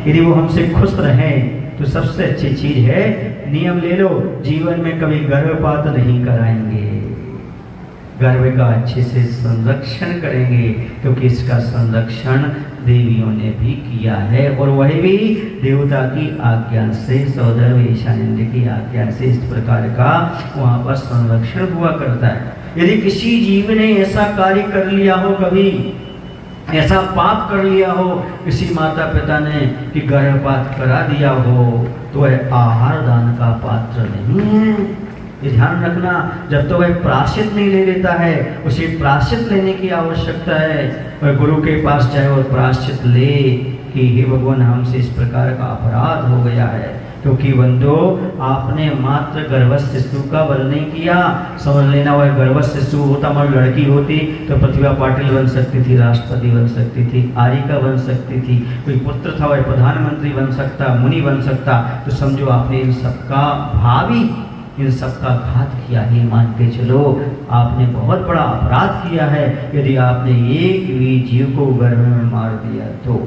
यदि वो हमसे खुश रहें तो सबसे अच्छी चीज है, नियम ले लो, जीवन में कभी गर्भपात नहीं कराएंगे, गर्भ का अच्छे से संरक्षण करेंगे, क्योंकि इसका संरक्षण देवियों ने भी किया है और वह भी देवता की आज्ञा से, सौदर ईशानंद की आज्ञा से इस प्रकार का वहाँ पर संरक्षण हुआ करता है। यदि किसी जीव ने ऐसा कार्य कर लिया हो, कभी ऐसा पाप कर लिया हो किसी माता पिता ने कि गर्भपात करा दिया हो, तो वह आहार दान का पात्र नहीं है। ये ध्यान रखना, जब तो वह प्रायश्चित नहीं ले लेता है, उसे प्रायश्चित लेने की आवश्यकता है। और गुरु के पास चाहे वो प्रायश्चित ले कि हे भगवान हमसे इस प्रकार का अपराध हो गया है, क्योंकि बंदो आपने मात्र गर्भस्थ शिशु का वध नहीं किया। समझ लेना, वह गर्भस्थ शिशु होता, मगर लड़की होती तो प्रतिभा पाटिल बन सकती थी, राष्ट्रपति बन सकती थी, आरिका बन सकती थी, कोई पुत्र था वह प्रधानमंत्री बन सकता, मुनि बन सकता। तो समझो आपने इन सबका भावी, इन सबका घात किया ही मान के चलो, आपने बहुत बड़ा अपराध किया है यदि आपने एक भी जीव को गर्भ में मार दिया। तो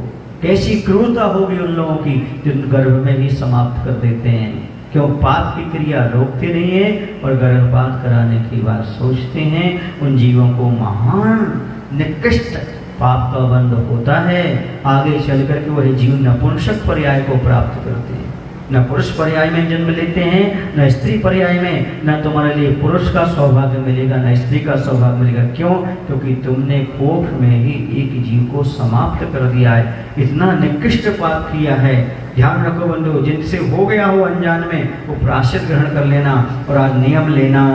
कैसी क्रूरता होगी उन लोगों की जो गर्भ में भी समाप्त कर देते हैं। क्यों? पाप की क्रिया रोकते नहीं है और गर्भपात कराने की बात सोचते हैं। उन जीवों को महान निकृष्ट पाप का बंध होता है। आगे चल करके वह जीव नपुंसक पर्याय को प्राप्त करते हैं। न पुरुष पर्याय में जन्म लेते हैं, न स्त्री पर्याय में। न तुम्हारे लिए पुरुष का सौभाग्य मिलेगा, न स्त्री का सौभाग्य मिलेगा। क्यों? क्योंकि तुमने कोख में ही एक जीव को समाप्त कर दिया है, इतना निकृष्ट पाप किया है। ध्यान रखो बंधु, जिनसे हो गया हो अनजान में वो प्रायश्चित ग्रहण कर लेना और आज नियम लेना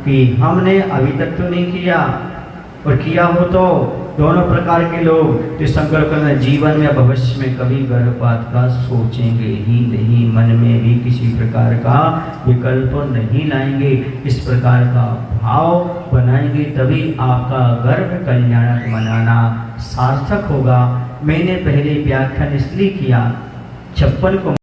कि हमने अभी तक तो नहीं किया, और किया हो तो दोनों प्रकार के लोग जो संकल्प करना जीवन में भविष्य में कभी गर्भपात का सोचेंगे ही नहीं, मन में भी किसी प्रकार का विकल्प नहीं लाएंगे। इस प्रकार का भाव बनाएंगे तभी आपका गर्भ कल्याणक मनाना सार्थक होगा। मैंने पहले व्याख्यान इसलिए किया 56 को